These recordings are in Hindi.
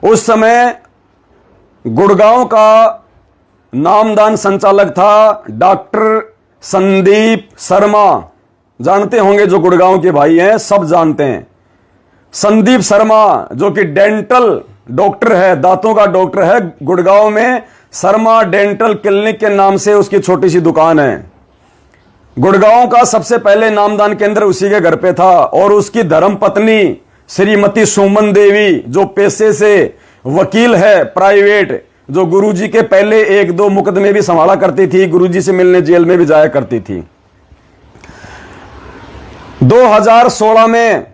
उस समय गुड़गांव का नामदान संचालक था डॉक्टर संदीप शर्मा। जानते होंगे, जो गुड़गांव के भाई हैं सब जानते हैं। संदीप शर्मा जो कि डेंटल डॉक्टर है, दांतों का डॉक्टर है। गुड़गांव में शर्मा डेंटल क्लिनिक के नाम से उसकी छोटी सी दुकान है। गुड़गांव का सबसे पहले नामदान केंद्र उसी के घर पे था। और उसकी धर्मपत्नी श्रीमती सुमन देवी, जो पेशे से वकील है प्राइवेट, जो गुरुजी के पहले 1-2 मुकदमे भी संभाला करती थी, गुरुजी से मिलने जेल में भी जाया करती थी। 2016 में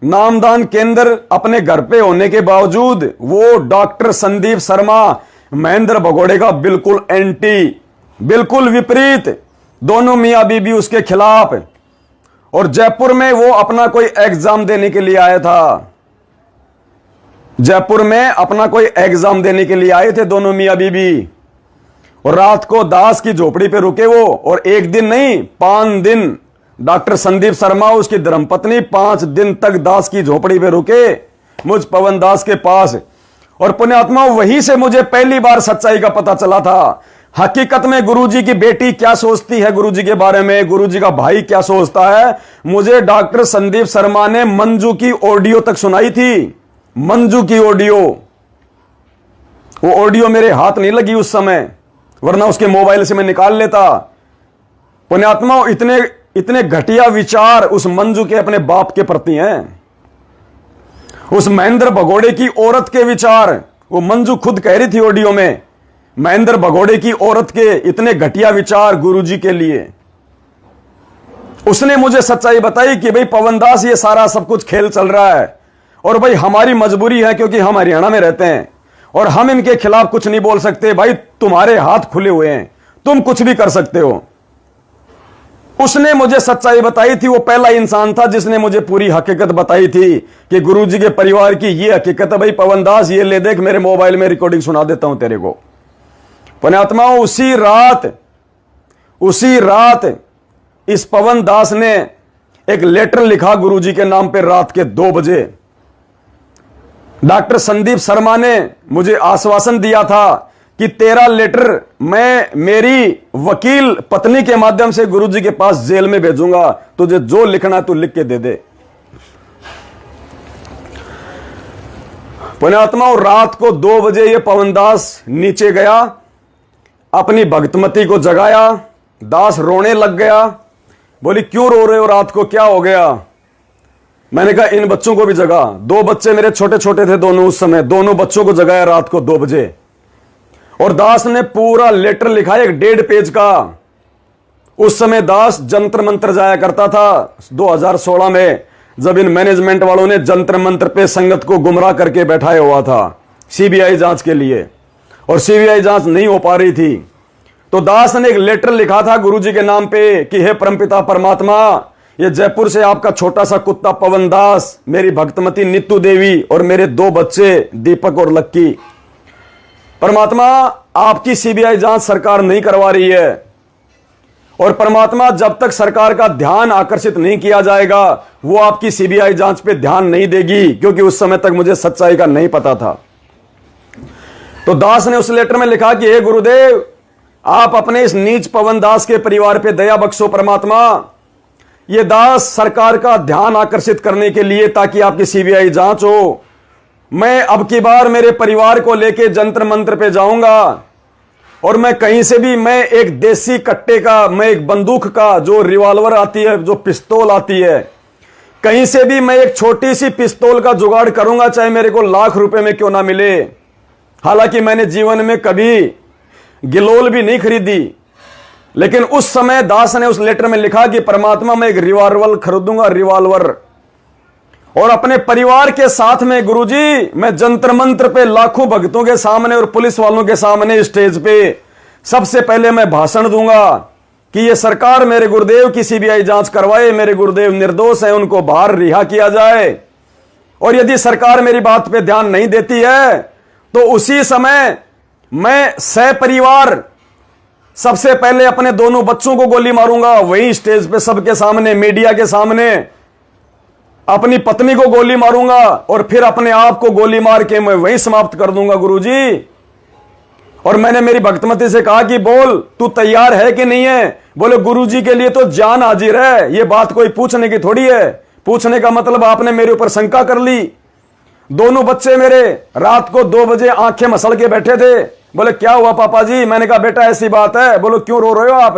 नामदान केंद्र अपने घर पे होने के बावजूद वो डॉक्टर संदीप शर्मा महेंद्र भगोड़े का बिल्कुल एंटी, बिल्कुल विपरीत, दोनों मियां बीबी उसके खिलाफ। और जयपुर में वो अपना कोई एग्जाम देने के लिए आया था। जयपुर में अपना कोई एग्जाम देने के लिए आए थे दोनों मियां बीबी। और रात को दास की झोपड़ी पे रुके वो। और एक दिन नहीं, 5 दिन डॉक्टर संदीप शर्मा उसकी धर्मपत्नी 5 दिन तक दास की झोपड़ी पे रुके, मुझ पवन दास के पास। और पुण्यात्मा, वहीं से मुझे पहली बार सच्चाई का पता चला था। हकीकत में गुरुजी की बेटी क्या सोचती है गुरुजी के बारे में, गुरुजी का भाई क्या सोचता है, मुझे डॉक्टर संदीप शर्मा ने मंजू की ऑडियो तक सुनाई थी। मंजू की ऑडियो, वो ऑडियो मेरे हाथ नहीं लगी उस समय, वरना उसके मोबाइल से मैं निकाल लेता। पुण्यात्मा, इतने घटिया विचार उस मंजू के अपने बाप के प्रति हैं। उस महेंद्र भगोड़े की औरत के विचार, वो मंजू खुद कह रही थी ऑडियो में, महेंद्र भगोड़े की औरत के इतने घटिया विचार गुरुजी के लिए। उसने मुझे सच्चाई बताई कि भाई पवन दास, ये सारा सब कुछ खेल चल रहा है और भाई हमारी मजबूरी है, क्योंकि हम हरियाणा में रहते हैं और हम इनके खिलाफ कुछ नहीं बोल सकते। भाई तुम्हारे हाथ खुले हुए हैं, तुम कुछ भी कर सकते हो। उसने मुझे सच्चाई बताई थी। वो पहला इंसान था जिसने मुझे पूरी हकीकत बताई थी कि गुरुजी के परिवार की ये हकीकत है। भाई पवन दास, ये ले देख, मेरे मोबाइल में रिकॉर्डिंग सुना देता हूं तेरे को। पुण्यात्माओं, उसी रात इस पवन दास ने एक लेटर लिखा गुरुजी के नाम पे रात के 2 बजे। डॉक्टर संदीप शर्मा ने मुझे आश्वासन दिया था कि तेरा लेटर मैं मेरी वकील पत्नी के माध्यम से गुरुजी के पास जेल में भेजूंगा, तुझे जो लिखना तू लिख के दे दे। पुण्यात्माओं, रात को 2 बजे ये पवन दास नीचे गया, अपनी भक्तमती को जगाया। दास रोने लग गया। बोली, क्यों रो रहे हो, रात को क्या हो गया? मैंने कहा, इन बच्चों को भी जगा। 2 बच्चे मेरे छोटे छोटे थे दोनों उस समय, दोनों बच्चों को जगाया रात को 2 बजे। और दास ने पूरा लेटर लिखा, एक 1.5 पेज का। उस समय दास जंतर मंत्र जाया करता था 2016 में, जब इन मैनेजमेंट वालों ने जंतर मंत्र पे संगत को गुमराह करके बैठाया हुआ था सीबीआई जांच के लिए, और सीबीआई जांच नहीं हो पा रही थी। तो दास ने एक लेटर लिखा था गुरुजी के नाम पे कि हे परमपिता परमात्मा, ये जयपुर से आपका छोटा सा कुत्ता पवन दास, मेरी भक्तमती नीतू देवी और मेरे 2 बच्चे दीपक और लक्की, परमात्मा आपकी सीबीआई जांच सरकार नहीं करवा रही है। और परमात्मा, जब तक सरकार का ध्यान आकर्षित नहीं किया जाएगा, वो आपकी सीबीआई जांच पे ध्यान नहीं देगी, क्योंकि उस समय तक मुझे सच्चाई का नहीं पता था। तो दास ने उस लेटर में लिखा कि हे गुरुदेव, आप अपने इस नीच पवन दास के परिवार पे दया बख्शो परमात्मा। ये दास सरकार का ध्यान आकर्षित करने के लिए, ताकि आपकी सीबीआई जांच हो। मैं अब की बार मेरे परिवार को लेके जंतर मंत्र पे जाऊंगा, और मैं कहीं से भी, मैं एक देसी कट्टे का, मैं एक बंदूक का, जो रिवॉल्वर आती है, जो पिस्तौल आती है, कहीं से भी मैं एक छोटी सी पिस्तौल का जुगाड़ करूंगा, चाहे मेरे को लाख रुपए में क्यों ना मिले। हालांकि मैंने जीवन में कभी गिलोल भी नहीं खरीदी, लेकिन उस समय दास ने उस लेटर में लिखा कि परमात्मा, मैं एक रिवॉल्वर खरीदूंगा, रिवॉल्वर, और अपने परिवार के साथ में गुरुजी, मैं जंतर मंत्र पे लाखों भक्तों के सामने और पुलिस वालों के सामने स्टेज पे सबसे पहले मैं भाषण दूंगा कि ये सरकार मेरे गुरुदेव की सीबीआई जांच करवाए, मेरे गुरुदेव निर्दोष हैं, उनको बाहर रिहा किया जाए। और यदि सरकार मेरी बात पे ध्यान नहीं देती है, तो उसी समय मैं सपरिवार सबसे पहले अपने दोनों बच्चों को गोली मारूंगा, वही स्टेज पे सबके सामने, मीडिया के सामने। अपनी पत्नी को गोली मारूंगा और फिर अपने आप को गोली मार के मैं वहीं समाप्त कर दूंगा गुरुजी। और मैंने मेरी भक्तमती से कहा कि बोल तू तैयार है कि नहीं है। बोले गुरुजी के लिए तो जान हाजिर है, ये बात कोई पूछने की थोड़ी है। पूछने का मतलब आपने मेरे ऊपर शंका कर ली। दोनों बच्चे मेरे रात को 2 बजे आंखें मसल के बैठे थे। बोले क्या हुआ पापा जी। मैंने कहा बेटा ऐसी बात है। बोलो क्यों रो रहे हो आप।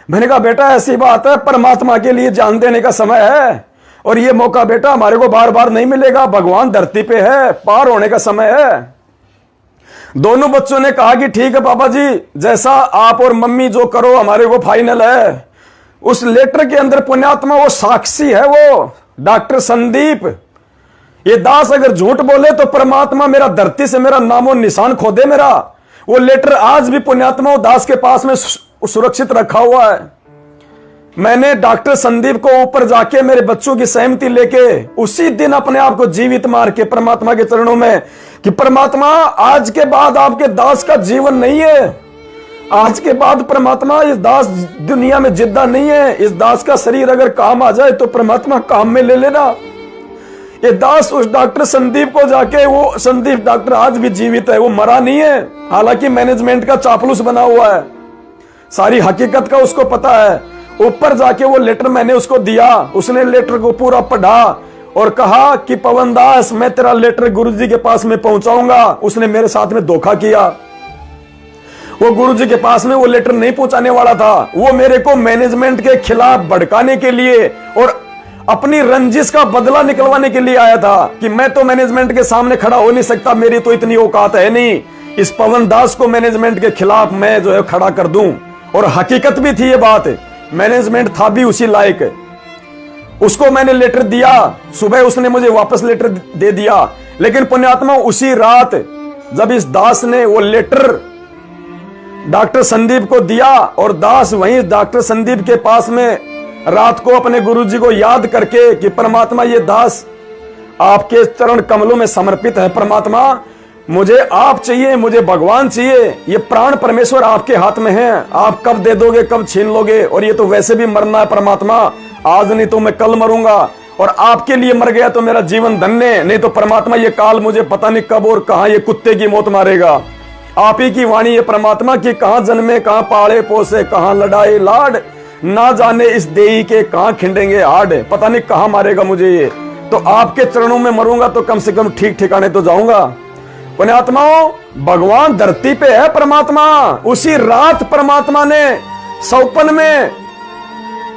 मैंने कहा बेटा ऐसी बात है, परमात्मा के लिए जान देने का समय है और ये मौका बेटा हमारे को बार बार नहीं मिलेगा। भगवान धरती पे है, पार होने का समय है। दोनों बच्चों ने कहा कि ठीक है पापा जी, जैसा आप और मम्मी जो करो हमारे को फाइनल है। उस लेटर के अंदर पुण्यात्मा वो साक्षी है, वो डॉक्टर संदीप। ये दास अगर झूठ बोले तो परमात्मा मेरा धरती से मेरा नामो निशान खो दे मेरा। वो लेटर आज भी पुण्यात्मा दास के पास में सुरक्षित रखा हुआ है। मैंने डॉक्टर संदीप को ऊपर जाके मेरे बच्चों की सहमति लेके उसी दिन अपने आप को जीवित मार के परमात्मा के चरणों में कि परमात्मा आज के बाद आपके दास का जीवन नहीं है। आज के बाद परमात्मा इस दास दुनिया में जिंदा नहीं है। इस दास का शरीर अगर काम आ जाए तो परमात्मा काम में ले लेना। ये दास उस डॉक्टर संदीप को जाके, वो संदीप डॉक्टर आज भी जीवित है, वो मरा नहीं है। हालांकि मैनेजमेंट का चापलूस बना हुआ है, सारी हकीकत का उसको पता है। ऊपर जाके वो लेटर मैंने उसको दिया, उसने लेटर को पूरा पढ़ा और कहा कि पवन दास मैं तेरा लेटर गुरुजी के पास में पहुंचाऊंगा। उसने मेरे साथ में धोखा किया। वो गुरुजी के पास में वो लेटर नहीं पहुंचाने वाला था। वो मेरे को मैनेजमेंट के खिलाफ भड़काने के लिए और अपनी रंजिश का बदला निकलवाने के लिए आया था कि मैं तो मैनेजमेंट के सामने खड़ा हो नहीं सकता, मेरी तो इतनी औकात है नहीं, इस पवन दास को मैनेजमेंट के खिलाफ मैं जो है खड़ा कर दूं। और हकीकत भी थी ये बात, मैनेजमेंट था भी उसी लायक। उसको मैंने लेटर दिया, सुबह उसने मुझे वापस लेटर दे दिया। लेकिन पुण्यात्मा उसी रात जब इस दास ने वो लेटर डॉक्टर संदीप को दिया और दास वहीं डॉक्टर संदीप के पास में रात को अपने गुरुजी को याद करके कि परमात्मा ये दास आपके चरण कमलों में समर्पित है। परमात्मा मुझे आप चाहिए, मुझे भगवान चाहिए, ये प्राण परमेश्वर आपके हाथ में है, आप कब दे दोगे कब छीन लोगे, और ये तो वैसे भी मरना है परमात्मा, आज नहीं तो मैं कल मरूंगा, और आपके लिए मर गया तो मेरा जीवन धन्य, नहीं तो परमात्मा ये काल मुझे पता नहीं कब और कहां ये कुत्ते की मौत मारेगा। आप ही की वाणी है परमात्मा की, कहां जन्मे कहां पाले पोसे कहां लड़ाई लाड, ना जाने इस देही के कहां खिंडेंगे हाड, पता नहीं कहां मारेगा मुझे ये। तो आपके चरणों में मरूंगा तो कम से कम ठीक ठिकाने तो जाऊंगा। पुण्यात्माओं भगवान धरती पे है परमात्मा। उसी रात परमात्मा ने सौपन में,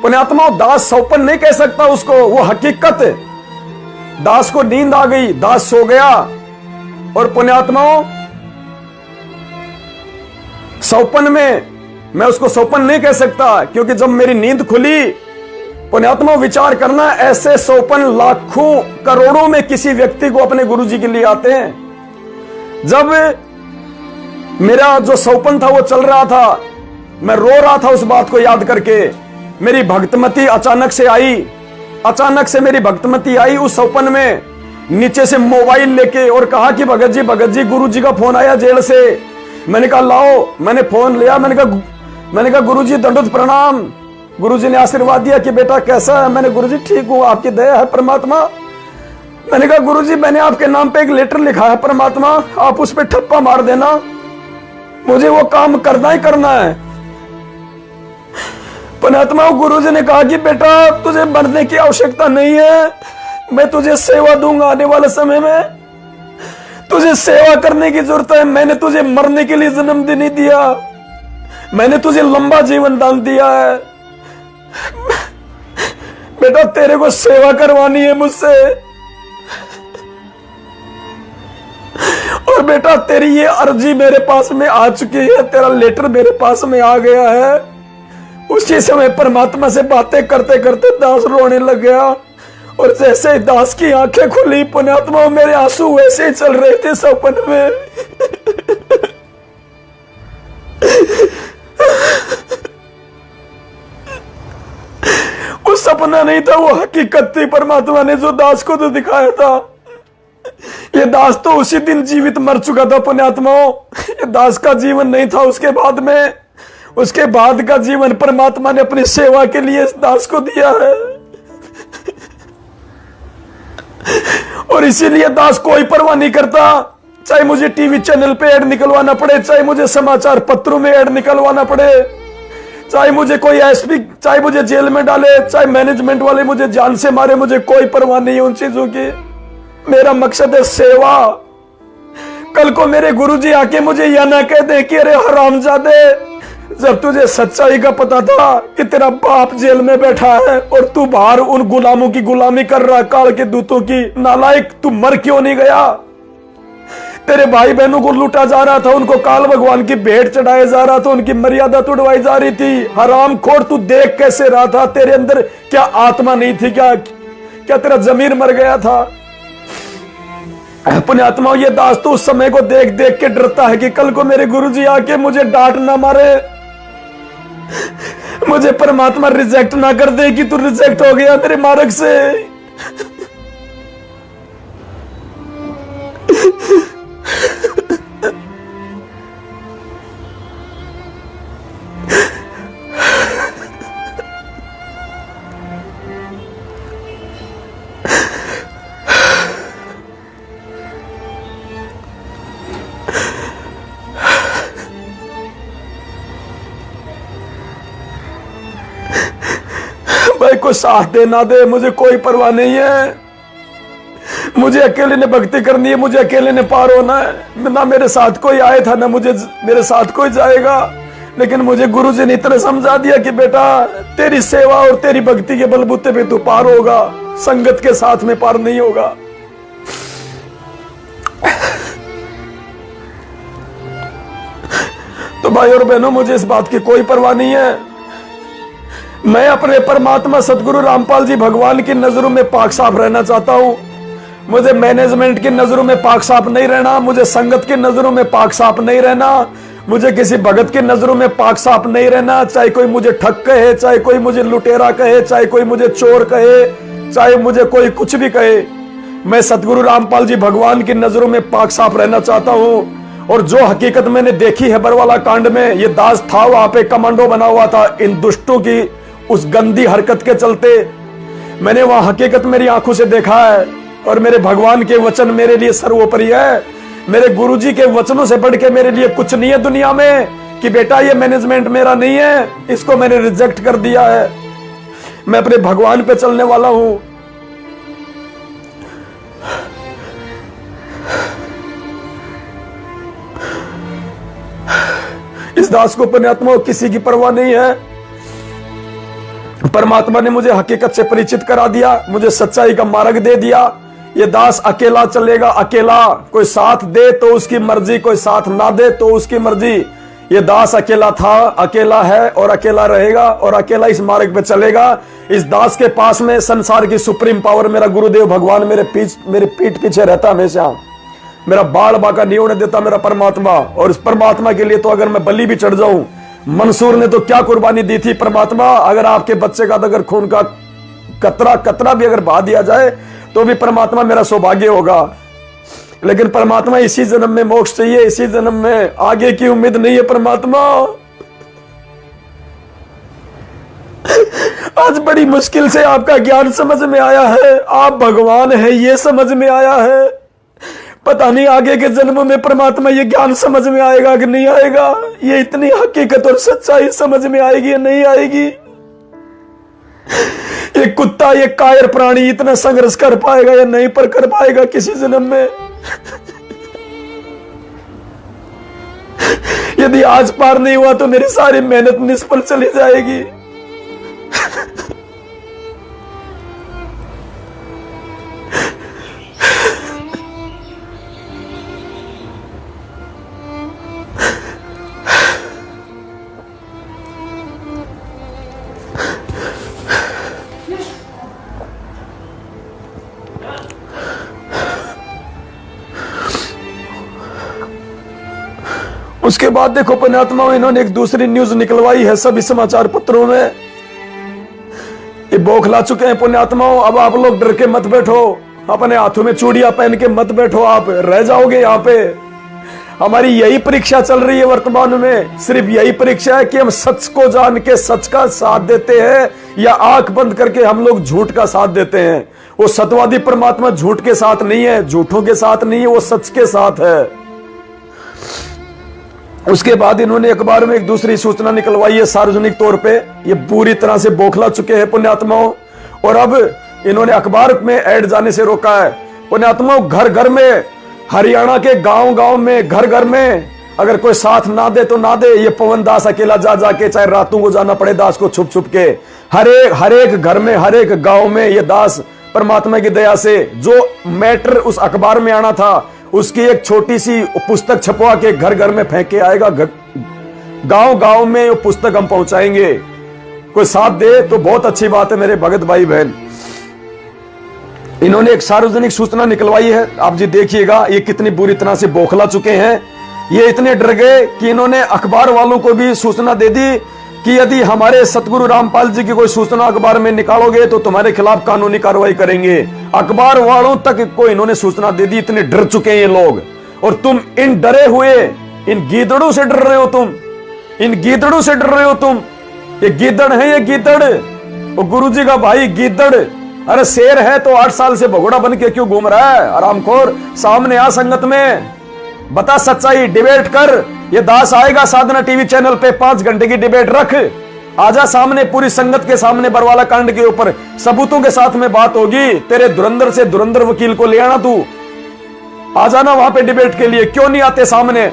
पुण्यात्माओं दास सौपन नहीं कह सकता उसको, वो हकीकत। दास को नींद आ गई, दास सो गया। और पुण्यात्माओं सौपन में मैं उसको सौपन नहीं कह सकता, क्योंकि जब मेरी नींद खुली, पुण्यात्मा विचार करना, ऐसे सौपन लाखों करोड़ों में किसी व्यक्ति को अपने गुरुजी के लिए आते हैं। जब मेरा जो सौपन था वो चल रहा था, मैं रो रहा था उस बात को याद करके। मेरी भक्तमती अचानक से आई, अचानक से मेरी भक्तमती आई उस सौपन में, नीचे से मोबाइल लेके, और कहा कि भगत जी गुरुजी का फोन आया जेल से। मैंने कहा लाओ, मैंने फोन लिया, मैंने कहा गुरुजी दंडोत प्रणाम। गुरुजी ने आशीर्वाद दिया कि बेटा कैसा है। मैंने गुरुजी ठीक हूं, आपकी दया है परमात्मा। मैंने कहा गुरुजी मैंने आपके नाम पे एक लेटर लिखा है परमात्मा, आप उस पे ठप्पा मार देना, मुझे वो काम करना ही करना है। परमात्मा गुरुजी ने कहा कि बेटा तुझे मरने की आवश्यकता नहीं है, मैं तुझे सेवा दूंगा आने वाले समय में, तुझे सेवा करने की जरूरत है। मैंने तुझे मरने के लिए जन्म नहीं दिया, मैंने तुझे लंबा जीवन दान दिया है। बेटा तेरे को सेवा करवानी है मुझसे, और बेटा तेरी ये अर्जी मेरे पास में आ चुकी है, तेरा लेटर मेरे पास में आ गया है। उसी समय परमात्मा से बातें करते करते दास रोने लग गया, और जैसे ही दास की आंखें खुली, पुण्यात्मा मेरे आंसू वैसे ही चल रहे थे सपन में। वो सपना नहीं था, वो हकीकत थी। परमात्मा ने जो दास को तो दिखाया था, ये दास तो उसी दिन जीवित मर चुका था पुण्यात्माओं। ये दास का जीवन नहीं था उसके बाद में, उसके बाद का जीवन परमात्मा ने अपनी सेवा के लिए इस दास को दिया है। और इसीलिए दास कोई परवाह नहीं करता, चाहे मुझे टीवी चैनल पे ऐड निकलवाना पड़े, चाहे मुझे समाचार पत्रों में ऐड निकलवाना पड़े, चाहे मुझे कोई एसपी, चाहे मुझे जेल में डाले, चाहे मैनेजमेंट वाले मुझे जान से मारे, मुझे कोई परवाह नहीं है उन चीजों की। मेरा मकसद है सेवा। कल को मेरे गुरुजी आके मुझे यह ना कह दे कि अरे हरामजादे, जब तुझे सच्चाई का पता था कि तेरा बाप जेल में बैठा है और तू बाहर उन गुलामों की गुलामी कर रहा, काल के दूतों की, नालायक तू मर क्यों नहीं गया? तेरे भाई बहनों को लूटा जा रहा था, उनको काल भगवान की भेंट चढ़ाया जा रहा था, उनकी मर्यादा तोड़वाई जा रही थी। हरामखोर तू देख कैसे रहा था? तेरे अंदर क्या आत्मा नहीं थी? क्या तेरा जमीर मर गया था? अपने आत्मा, ये दास तो उस समय को देख देख के डरता है कि कल को मेरे गुरुजी आके मुझे डांट ना मारे, मुझे परमात्मा रिजेक्ट ना कर दे कि तू रिजेक्ट हो गया मेरे मार्ग से। भाई को साथ दे ना दे मुझे कोई परवाह नहीं है, मुझे अकेले ने भक्ति करनी है, मुझे अकेले ने पार होना है। ना मेरे साथ कोई आए था, ना मुझे मेरे साथ कोई जाएगा, लेकिन मुझे गुरुजी ने इतना समझा दिया कि बेटा तेरी सेवा और तेरी भक्ति के बलबूते पे तू पार होगा, संगत के साथ में पार नहीं होगा। तो भाई और बहनों, मुझे इस बात की कोई परवाह नहीं है। मैं अपने परमात्मा सदगुरु रामपाल जी भगवान की नजरों में पाक साफ रहना चाहता हूं। मुझे मैनेजमेंट की नजरों में पाक साफ नहीं रहना, मुझे संगत की नजरों में पाक साफ नहीं रहना, मुझे किसी भगत की नजरों में पाक साफ नहीं रहना। चाहे कोई मुझे ठग कहे, चाहे कोई मुझे लुटेरा कहे, चाहे कोई मुझे चोर कहे, चाहे मुझे कोई कुछ भी कहे, मैं सदगुरु रामपाल जी भगवान की नजरों में पाक साफ रहना चाहता हूं। और जो हकीकत मैंने देखी है बरवाला कांड में, ये दास था वहां पे, कमांडो बना हुआ था इन दुष्टों की उस गंदी हरकत के चलते। मैंने वहां हकीकत मेरी आंखों से देखा है, और मेरे भगवान के वचन मेरे लिए सर्वोपरि है। मेरे गुरुजी के वचनों से बढ़ के मेरे लिए कुछ नहीं है दुनिया में कि बेटा ये मैनेजमेंट मेरा नहीं है, इसको मैंने रिजेक्ट कर दिया है, मैं अपने भगवान पे चलने वाला हूं। इस दास को पुण्यात्मा किसी की परवाह नहीं है। परमात्मा ने मुझे हकीकत से परिचित करा दिया, मुझे सच्चाई का मार्ग दे दिया। ये दास अकेला चलेगा, अकेला, कोई साथ दे तो उसकी मर्जी, कोई साथ ना दे तो उसकी मर्जी। ये दास अकेला था, अकेला है और अकेला रहेगा, और अकेला इस मार्ग पे चलेगा। इस दास के पास में संसार की सुप्रीम पावर मेरा गुरुदेव भगवान मेरे पीठ पीछे रहता हमेशा, मेरा बाल बाका नहीं होने देता मेरा परमात्मा। और इस परमात्मा के लिए तो अगर मैं बलि भी चढ़ जाऊं, मंसूर ने तो क्या कुर्बानी दी थी परमात्मा, अगर आपके बच्चे का अगर खून का कतरा भी अगर बहा दिया जाए तो भी परमात्मा मेरा सौभाग्य होगा। लेकिन परमात्मा इसी जन्म में मोक्ष चाहिए, इसी जन्म में, आगे की उम्मीद नहीं है परमात्मा। आज बड़ी मुश्किल से आपका ज्ञान समझ में आया है, आप भगवान है ये समझ में आया है। पता नहीं आगे के जन्म में परमात्मा ये ज्ञान समझ में आएगा कि नहीं आएगा, ये इतनी हकीकत और सच्चाई समझ में आएगी या नहीं आएगी। ये कुत्ता, ये कायर प्राणी इतना संघर्ष कर पाएगा या नहीं पर कर पाएगा किसी जन्म में। यदि आज पार नहीं हुआ तो मेरी सारी मेहनत निष्फल चली जाएगी। उसके बाद देखो पुण्यात्मा, इन्होंने एक दूसरी न्यूज निकलवाई है सभी समाचार पत्रों में। ये बौखला चुके हैं पुण्यात्माओं। अब आप लोग डर के मत बैठो, अपने हाथों में चूड़ियां पहन के मत बैठो, आप रह जाओगे यहाँ पे। हमारी यही परीक्षा चल रही है वर्तमान में, सिर्फ यही परीक्षा है कि हम सच को जान के सच का साथ देते हैं या आंख बंद करके हम लोग झूठ का साथ देते हैं। वो सत्यवादी परमात्मा झूठ के साथ नहीं है, झूठों के साथ नहीं है, वो सच के साथ है। उसके बाद इन्होंने अखबार में एक दूसरी सूचना निकलवाई है सार्वजनिक तौर पे। ये पूरी तरह से बौखला चुके हैं पुण्यात्माओं, और अब इन्होंने अखबार में ऐड जाने से रोका है। पुण्यात्माओं, घर घर में, हरियाणा के गांव गांव में, घर घर में अगर कोई साथ ना दे तो ना दे, ये पवन दास अकेला जा जाके, चाहे रातों को जाना पड़े दास को छुप छुप के, हर एक घर में, हर एक गांव में ये दास परमात्मा की दया से जो मैटर उस अखबार में आना था उसकी एक छोटी सी पुस्तक छपवा के घर घर में फेंक के आएगा। गांव गांव में वो पुस्तक हम पहुंचाएंगे। कोई साथ दे तो बहुत अच्छी बात है मेरे भगत भाई बहन। इन्होंने एक सार्वजनिक सूचना निकलवाई है, आप जी देखिएगा ये कितनी बुरी तरह से बौखला चुके हैं। ये इतने डर गए कि इन्होंने अखबार वालों को भी सूचना दे दी कि यदि हमारे सतगुरु रामपाल जी की कोई सूचना अखबार में निकालोगे तो तुम्हारे खिलाफ कानूनी कार्रवाई करेंगे। अखबार वालों तक को इन्होंने सूचना दे दी। इतने डर चुके हैं ये लोग, और तुम इन डरे हुए, इन गीदड़ों से डर रहे हो, तुम इन गीदड़ों से डर रहे हो तुम। ये गीदड़ है, ये गीदड़, वो गुरु जी का भाई गीदड़। अरे शेर है तो 8 साल से भगोड़ा बन के क्यों घूम रहा है? आरामखोर, सामने आ संगत में, बता सच्चाई, डिबेट कर। ये दास आएगा साधना टीवी चैनल पे, 5 घंटे की डिबेट रख, आजा सामने, पूरी संगत के सामने बरवाला कांड के ऊपर सबूतों के साथ में बात होगी। तेरे धुरंधर से धुरंधर वकील को ले आना, तू आ जाना वहां पे डिबेट के लिए। क्यों नहीं आते सामने?